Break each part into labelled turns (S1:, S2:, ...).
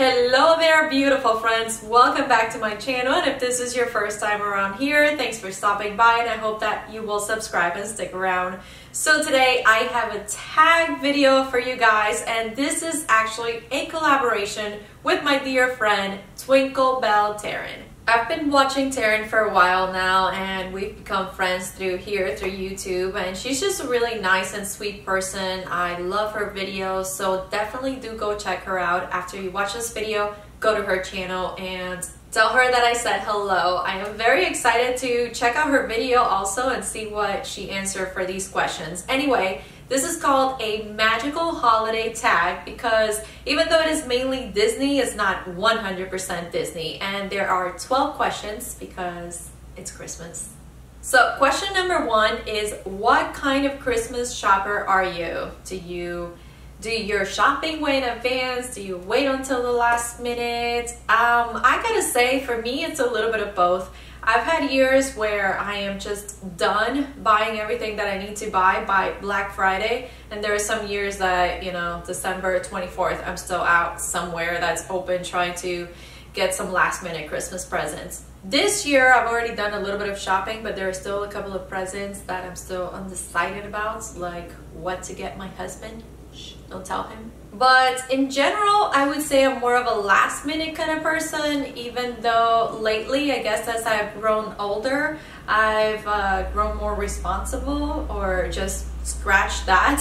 S1: Hello there, beautiful friends. Welcome back to my channel, and if this is your first time around here, thanks for stopping by, and I hope that you will subscribe and stick around. So today I have a tag video for you guys, and this is actually a collaboration with my dear friend Twinkle Bell Terryn. I've been watching Terryn for a while now, and we've become friends through YouTube, and she's just a really nice and sweet person. I love her videos, so definitely do go check her out. After you watch this video, go to her channel and tell her that I said hello. I am very excited to check out her video also and see what she answered for these questions. Anyway, this is called a magical holiday tag because even though it is mainly Disney, it's not 100% Disney. And there are 12 questions because it's Christmas. So question number 1 is, what kind of Christmas shopper are you? Do you do your shopping way in advance? Do you wait until the last minute? I gotta say, for me, it's a little bit of both. I've had years where I am just done buying everything that I need to buy by Black Friday, and there are some years that, you know, December 24th, I'm still out somewhere that's open trying to get some last minute Christmas presents. This year I've already done a little bit of shopping, but there are still a couple of presents that I'm still undecided about, like what to get my husband. Shh, don't tell him. But in general, I would say I'm more of a last minute kind of person, even though lately, I guess as I've grown older, I've grown more responsible, or just scratch that.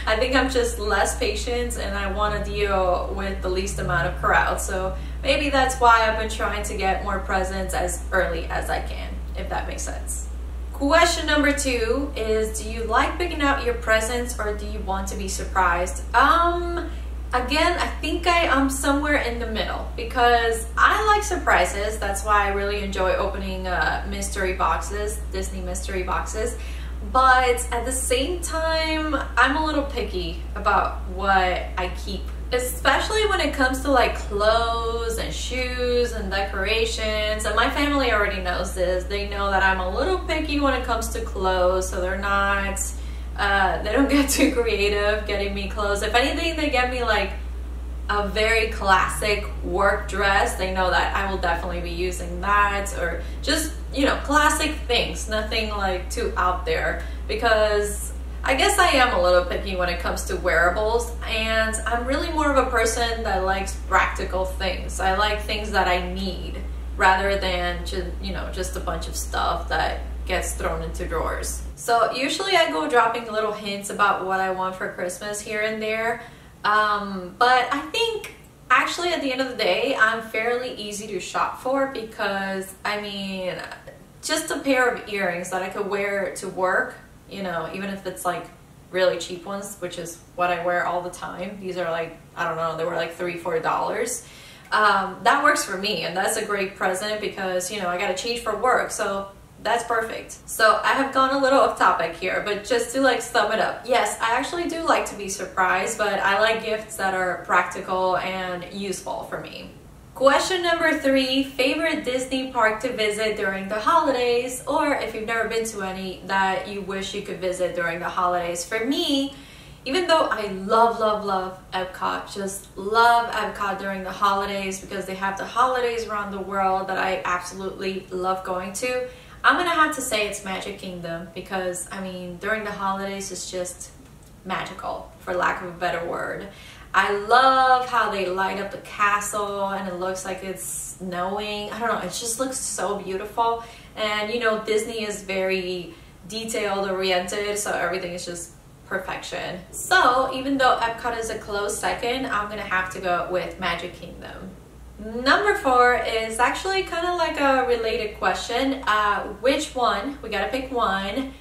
S1: I think I'm just less patient and I want to deal with the least amount of crowd. So maybe that's why I've been trying to get more presents as early as I can, if that makes sense. Question number 2 is, do you like picking out your presents or do you want to be surprised? Again, I think I'm somewhere in the middle because I like surprises. That's why I really enjoy opening mystery boxes, Disney mystery boxes. But at the same time, I'm a little picky about what I keep, especially when it comes to like clothes and shoes and decorations. And my family already knows this. They know that I'm a little picky when it comes to clothes, so they're not, they don't get too creative getting me clothes. If anything, they get me like a very classic work dress. They know that I will definitely be using that, or just, you know, classic things, nothing like too out there, because I guess I am a little picky when it comes to wearables, and I'm really more of a person that likes practical things. I like things that I need rather than just, you know, just a bunch of stuff that gets thrown into drawers. So usually I go dropping little hints about what I want for Christmas here and there. But I think actually at the end of the day, I'm fairly easy to shop for because, I mean, just a pair of earrings that I could wear to work, you know, even if it's like really cheap ones, which is what I wear all the time. These are like, I don't know, they were like $3-4. That works for me, and that's a great present because, you know, I gotta change for work, so that's perfect. So I have gone a little off topic here, but just to like sum it up, yes, I actually do like to be surprised, but I like gifts that are practical and useful for me. Question number 3, favorite Disney park to visit during the holidays, or if you've never been to any that you wish you could visit during the holidays. For me, even though I love Epcot, just love Epcot during the holidays because they have the holidays around the world that I absolutely love going to, I'm gonna have to say it's Magic Kingdom because, I mean, during the holidays it's just magical, for lack of a better word. I love how they light up the castle and it looks like it's snowing. I don't know, it just looks so beautiful. And you know, Disney is very detailed oriented, so everything is just perfection. So even though Epcot is a close second, I'm gonna have to go with Magic Kingdom. Number 4 is actually kind of like a related question. Which one? We gotta pick one.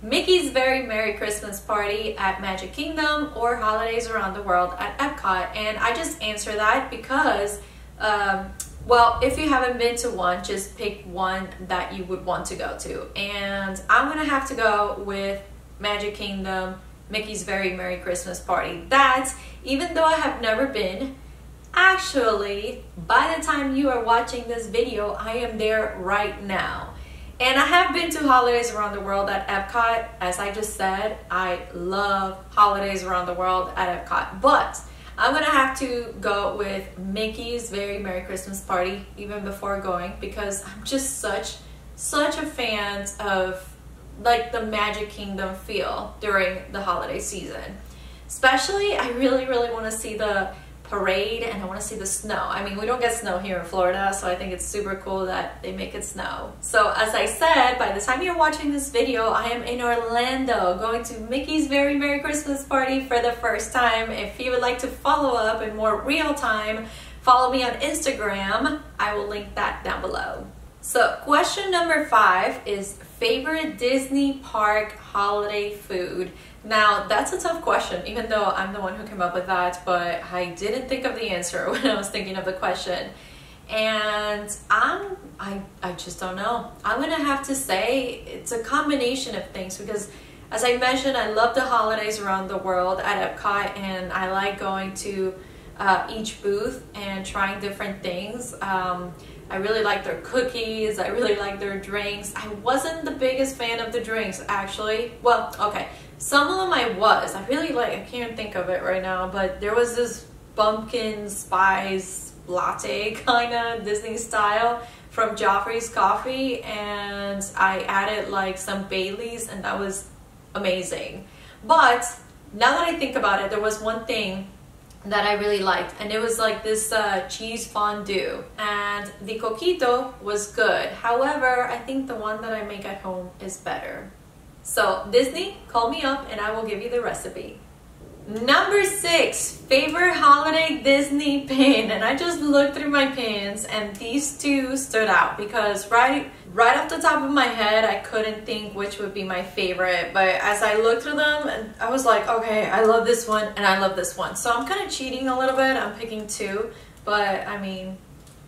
S1: Mickey's Very Merry Christmas Party at Magic Kingdom or Holidays Around the World at Epcot? And I just answer that because, well, if you haven't been to one, just pick one that you would want to go to. And I'm gonna have to go with Magic Kingdom, Mickey's Very Merry Christmas Party. That, even though I have never been, actually, by the time you are watching this video, I am there right now. And I have been to Holidays Around the World at Epcot. As I just said, I love Holidays Around the World at Epcot. But I'm gonna have to go with Mickey's Very Merry Christmas Party even before going, because I'm just such a fan of like the Magic Kingdom feel during the holiday season. Especially, I really want to see the parade, and I want to see the snow. I mean, we don't get snow here in Florida, so I think it's super cool that they make it snow. So as I said, by the time you're watching this video, I am in Orlando going to Mickey's Very Merry Christmas Party for the first time. If you would like to follow up in more real time, follow me on Instagram. I will link that down below. So question number 5 is favorite Disney park holiday food. Now that's a tough question, even though I'm the one who came up with that, but I didn't think of the answer when I was thinking of the question. And I just don't know. I'm gonna have to say it's a combination of things, because as I mentioned, I love the holidays around the world at Epcot, and I like going to each booth and trying different things. I really like their cookies, I really like their drinks. I wasn't the biggest fan of the drinks, actually. Well, okay, some of them I was. I really like, I can't think of it right now, but there was this pumpkin spice latte kind of Disney style from Joffrey's Coffee, and I added like some Baileys, and that was amazing. But now that I think about it, there was one thing that I really liked, and it was like this cheese fondue, and the coquito was good. However, I think the one that I make at home is better. So Disney, call me up and I will give you the recipe. Number 6, favorite holiday Disney pin. And I just looked through my pins, and these two stood out because right off the top of my head, I couldn't think which would be my favorite. But as I looked through them, and I was like, okay, I love this one and I love this one. So I'm kind of cheating a little bit. I'm picking 2, but I mean,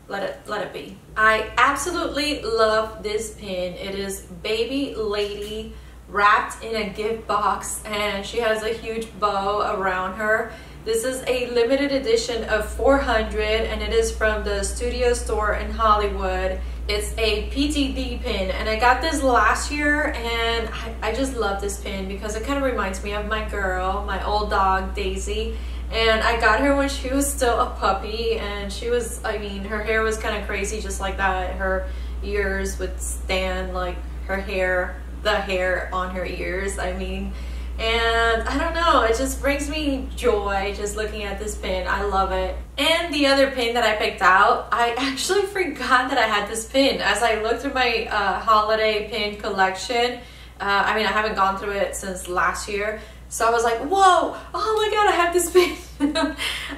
S1: let it be. I absolutely love this pin. It is Baby Lady wrapped in a gift box, and she has a huge bow around her. This is a limited edition of 400, and it is from the Studio Store in Hollywood. It's a PTD pin, and I got this last year, and I just love this pin because it kind of reminds me of my girl, my old dog Daisy. And I got her when she was still a puppy, and she was, I mean, her hair was kind of crazy just like that. Her ears would stand like her hair, the hair on her ears, I mean. And I don't know, it just brings me joy just looking at this pin. I love it. And the other pin that I picked out, I actually forgot that I had this pin. As I looked through my holiday pin collection, I mean, I haven't gone through it since last year. So I was like, whoa, oh my God, I have this pin.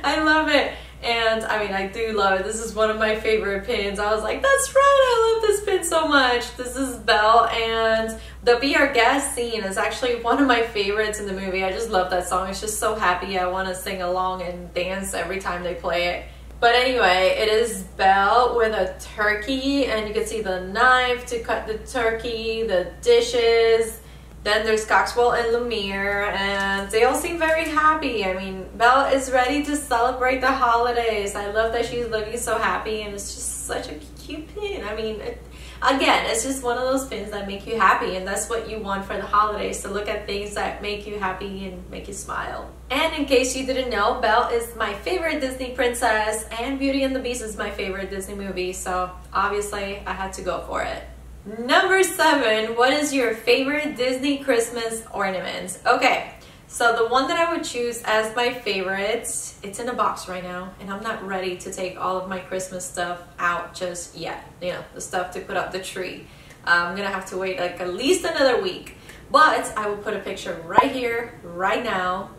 S1: I love it. And I mean, I do love it. This is one of my favorite pins. I was like, that's right, I love this pin so much. This is Belle, and the Be Our Guest scene is actually one of my favorites in the movie. I just love that song. It's just so happy. I want to sing along and dance every time they play it. But anyway, it is Belle with a turkey, and you can see the knife to cut the turkey, the dishes. Then there's Coxwell and Lumiere, and they all seem very happy. I mean, Belle is ready to celebrate the holidays. I love that she's looking so happy, and it's just such a cute pin. I mean, again, it's just one of those pins that make you happy, and that's what you want for the holidays, to look at things that make you happy and make you smile. And in case you didn't know, Belle is my favorite Disney princess, and Beauty and the Beast is my favorite Disney movie, so obviously I had to go for it. Number 7, what is your favorite Disney Christmas ornament? Okay, so the one that I would choose as my favorite, it's in a box right now, and I'm not ready to take all of my Christmas stuff out just yet. You know, the stuff to put up the tree. I'm gonna have to wait like at least another week, but I will put a picture right here, right now.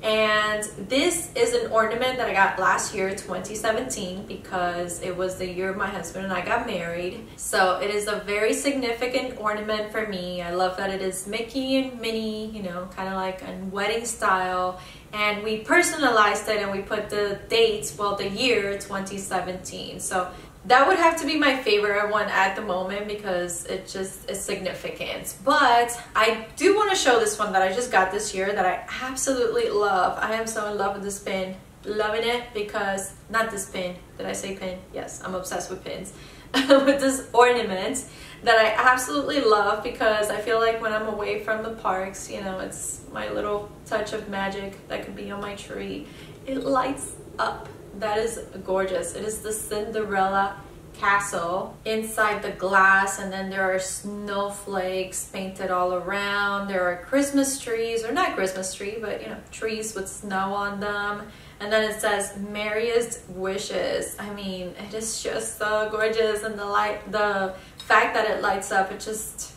S1: And this is an ornament that I got last year, 2017, because it was the year my husband and I got married. So it is a very significant ornament for me. I love that it is Mickey and Minnie, you know, kind of like a wedding style. And we personalized it and we put the dates, well, the year 2017. So that would have to be my favorite one at the moment because it just is significant. But I do want to show this one that I just got this year that I absolutely love. I am so in love with this pin. Loving it because, not this pin. Did I say pin? Yes, I'm obsessed with pins. With this ornament that I absolutely love because I feel like when I'm away from the parks, you know, it's my little touch of magic that could be on my tree. it lights up. That is gorgeous. It is the Cinderella castle inside the glass, and then there are snowflakes painted all around. There are Christmas trees, or not Christmas tree, but you know, trees with snow on them. And then it says merriest wishes. I mean, it is just so gorgeous, and the fact that it lights up, it just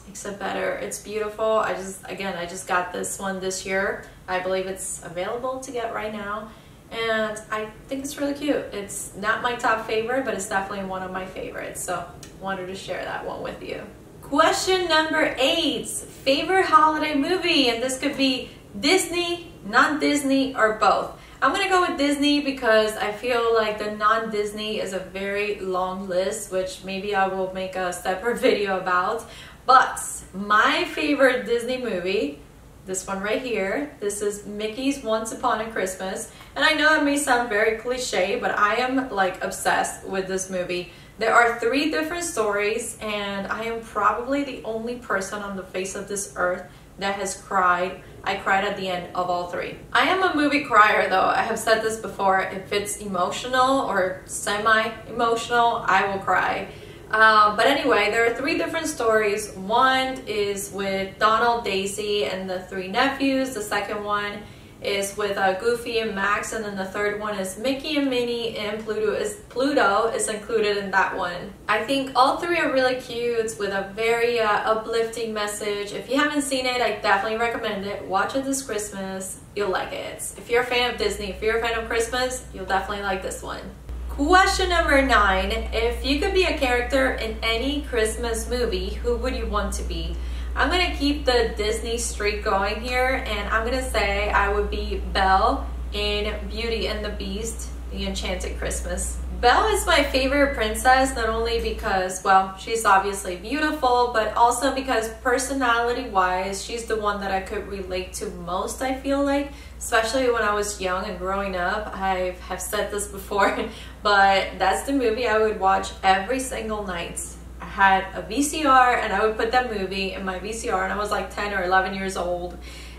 S1: makes it better. It's beautiful. I just got this one this year. I believe it's available to get right now. And I think it's really cute. It's not my top favorite, but it's definitely one of my favorites. So wanted to share that one with you. Question number 8, favorite holiday movie. And this could be Disney, non-Disney, or both. I'm gonna go with Disney because I feel like the non-Disney is a very long list, which maybe I will make a separate video about. But my favorite Disney movie, this one right here, this is Mickey's Once Upon a Christmas. And I know it may sound very cliche, but I am like obsessed with this movie. There are 3 different stories, and I am probably the only person on the face of this earth that has cried. I cried at the end of all 3. I am a movie crier though. I have said this before. If it's emotional or semi-emotional, I will cry. But anyway, there are 3 different stories. One is with Donald, Daisy, and the 3 nephews. The second one is with Goofy and Max, and then the third one is Mickey and Minnie, and Pluto is included in that one. I think all 3 are really cute with a very uplifting message. If you haven't seen it, I definitely recommend it. Watch it this Christmas. You'll like it. If you're a fan of Disney, if you're a fan of Christmas, you'll definitely like this one. Question number 9, if you could be a character in any Christmas movie, who would you want to be? I'm going to keep the Disney streak going here, and I'm going to say I would be Belle in Beauty and the Beast, The Enchanted Christmas. Belle is my favorite princess, not only because, well, she's obviously beautiful, but also because personality-wise, she's the one that I could relate to most, I feel like. Especially when I was young and growing up. I have said this before, but that's the movie I would watch every single night. I had a VCR, and I would put that movie in my VCR, and I was like 10 or 11 years old.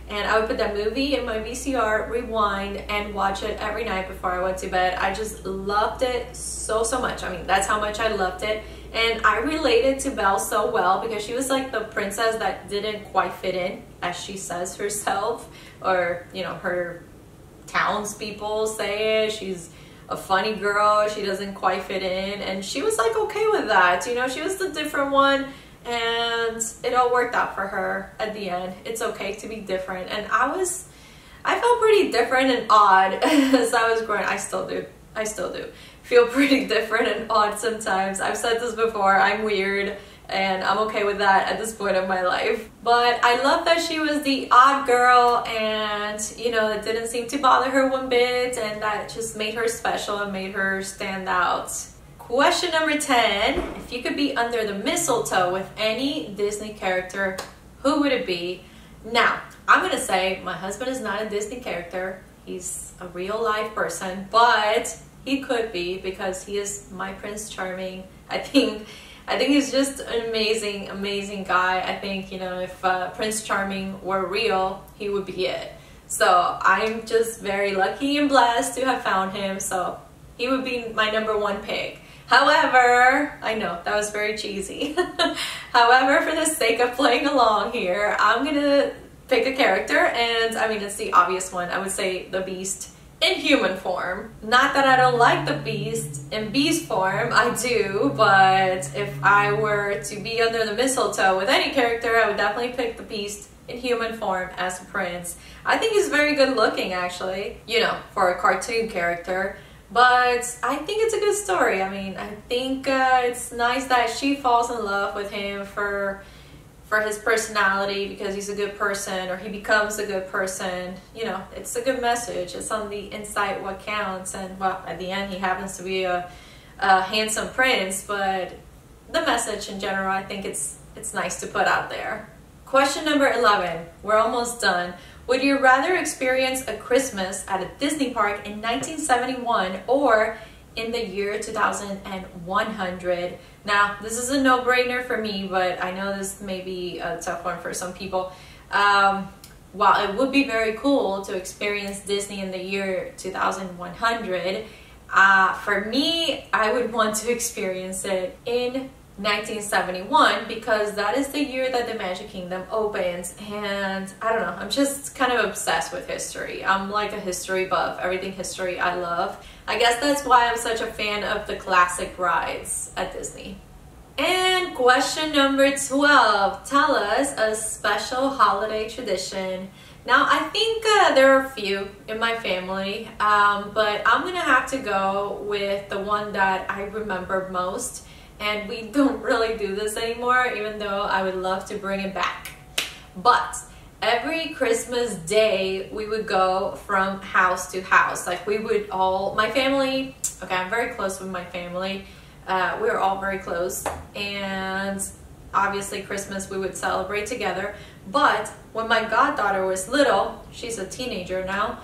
S1: And I would put that movie in my VCR, rewind, and watch it every night before I went to bed. I just loved it so much. I mean, that's how much I loved it. And I related to Belle so well because she was like the princess that didn't quite fit in, as she says herself, or, you know, her townspeople say it. She's a funny girl. She doesn't quite fit in. And she was like okay with that. You know, she was the different one. And it all worked out for her at the end. It's okay to be different. And I felt pretty different and odd as I was growing. I still do feel pretty different and odd sometimes. I've said this before, I'm weird, and I'm okay with that at this point of my life. But I love that she was the odd girl, and you know, it didn't seem to bother her one bit, and that just made her special and made her stand out. Question number 10, if you could be under the mistletoe with any Disney character, who would it be? Now, I'm gonna say my husband is not a Disney character. He's a real life person, but he could be because he is my Prince Charming. I think he's just an amazing guy. I think, you know, if Prince Charming were real, he would be it. So I'm just very lucky and blessed to have found him. So he would be my #1 pick. However, I know that was very cheesy. However, for the sake of playing along here, I'm gonna pick a character, and I mean, it's the obvious one. I would say the Beast in human form. Not that I don't like the Beast in beast form, I do, but if I were to be under the mistletoe with any character, I would definitely pick the Beast in human form as a prince. I think he's very good looking, actually, you know, for a cartoon character. But I think it's a good story. I mean, I think it's nice that she falls in love with him for his personality, because he's a good person, or he becomes a good person. You know, it's a good message. It's on the inside what counts. And well, at the end, he happens to be a handsome prince, but the message in general, I think it's nice to put out there. Question number 11. We're almost done. Would you rather experience a Christmas at a Disney park in 1971 or in the year 2100? Now, this is a no-brainer for me, but I know this may be a tough one for some people. while it would be very cool to experience Disney in the year 2100, for me, I would want to experience it in 1971 because that is the year that the Magic Kingdom opens. And I don't know, I'm just kind of obsessed with history. I'm like a history buff. Everything history I love. I guess that's why I'm such a fan of the classic rides at Disney. And question number 12, tell us a special holiday tradition. Now, I think there are a few in my family, but I'm gonna have to go with the one that I remember most. And we don't really do this anymore, even though I would love to bring it back. But every Christmas day, we would go from house to house. Like we would all, my family, okay, I'm very close with my family. We're all very close. And obviously Christmas we would celebrate together. But when my goddaughter was little, she's a teenager now,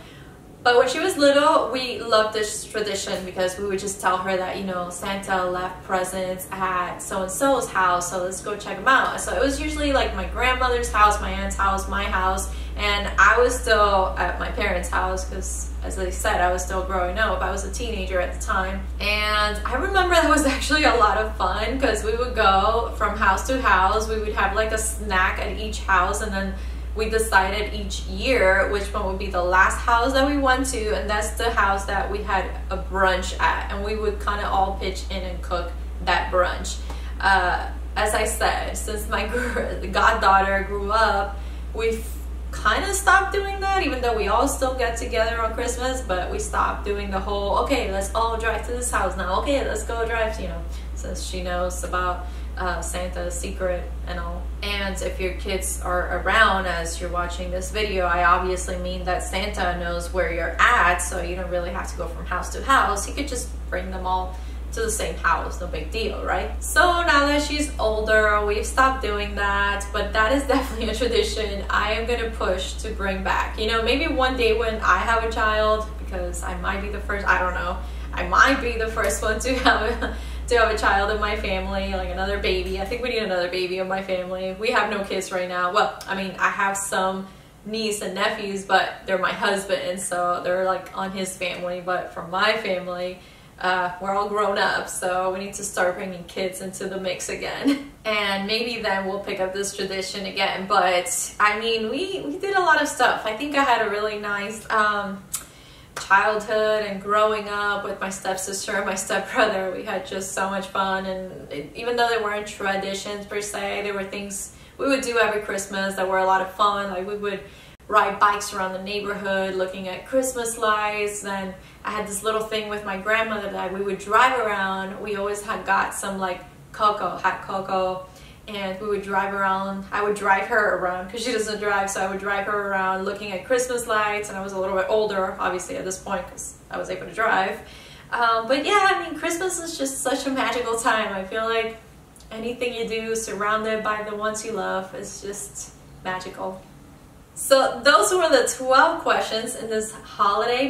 S1: but when she was little, we loved this tradition because we would just tell her that, you know, Santa left presents at so-and-so's house, so let's go check them out. So it was usually like my grandmother's house, my aunt's house, my house, and I was still at my parents' house because, as I said, I was still growing up. I was a teenager at the time. And I remember that was actually a lot of fun because we would go from house to house. We would have like a snack at each house, and then we decided each year which one would be the last house that we went to, and that's the house that we had a brunch at, and we would kind of all pitch in and cook that brunch. As I said, since my goddaughter grew up, we've kind of stopped doing that, even though we all still get together on Christmas, but we stopped doing the whole, okay, let's all drive to this house now, okay, let's go drive, you know, since she knows about Santa's secret and all. And if your kids are around as you're watching this video, I obviously mean that Santa knows where you're at, so you don't really have to go from house to house. He could just bring them all to the same house, no big deal, right? So now that she's older, we've stopped doing that, but that is definitely a tradition I am gonna push to bring back. You know, maybe one day when I have a child, because I might be the first, I don't know, I might be the first one to have a child in my family, like another baby. I think we need another baby in my family. We have no kids right now. Well, I mean, I have some niece and nephews, but they're my husband, so they're like on his family. But from my family, we're all grown up, so we need to start bringing kids into the mix again. And maybe then we'll pick up this tradition again. But I mean, we did a lot of stuff. I think I had a really nice childhood and growing up with my stepsister and my stepbrother. We had just so much fun, and even though they weren't traditions per se, there were things we would do every Christmas that were a lot of fun. Like we would ride bikes around the neighborhood looking at Christmas lights. Then I had this little thing with my grandmother that we would drive around. We always had got some like hot cocoa, and we would drive around. I would drive her around because she doesn't drive, so I would drive her around looking at Christmas lights. And I was a little bit older, obviously, at this point because I was able to drive. But yeah, I mean, Christmas is just such a magical time. I feel like anything you do surrounded by the ones you love is just magical. So those were the 12 questions in this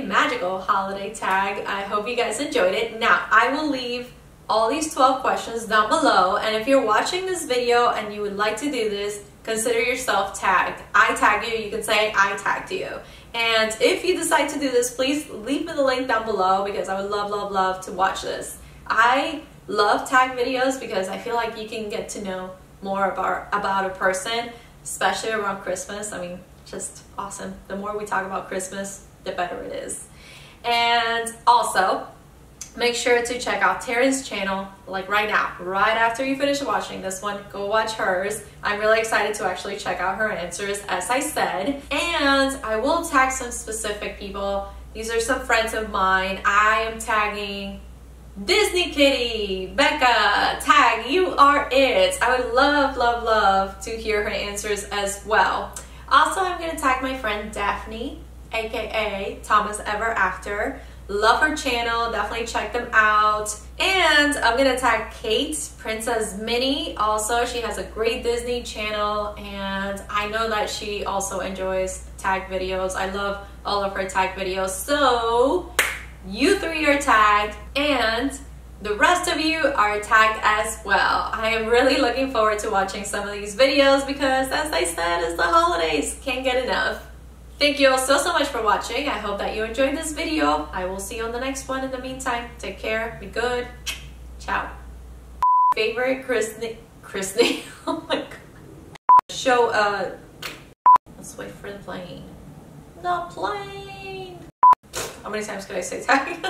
S1: magical holiday tag. I hope you guys enjoyed it. Now, I will leave all these 12 questions down below, and if you're watching this video and you would like to do this, consider yourself tagged. I tagged you, you can say I tagged you. And if you decide to do this, please leave me the link down below because I would love to watch this. I love tag videos because I feel like you can get to know more about a person, especially around Christmas. I mean, just awesome. The more we talk about Christmas, the better it is. And also, make sure to check out TERRY'N's channel, like right now, right after you finish watching this one, go watch hers. I'm really excited to actually check out her answers, as I said. And I will tag some specific people. These are some friends of mine. I am tagging Disney Kitty, Becca, tag, you are it. I would love to hear her answers as well. Also, I'm gonna tag my friend Daphne, aka Thomas Ever After. Love her channel, definitely check them out. And I'm gonna tag Kate, Princess Minnie. Also, she has a great Disney channel, and I know that she also enjoys tag videos. I love all of her tag videos. So you three are tagged, and the rest of you are tagged as well. I am really looking forward to watching some of these videos because, as I said, it's the holidays. Can't get enough. Thank you all so much for watching. I hope that you enjoyed this video. I will see you on the next one. In the meantime, take care, be good. Ciao. Favorite Christmas. Oh my god. Show let's wait for the plane. The plane. How many times could I say tag?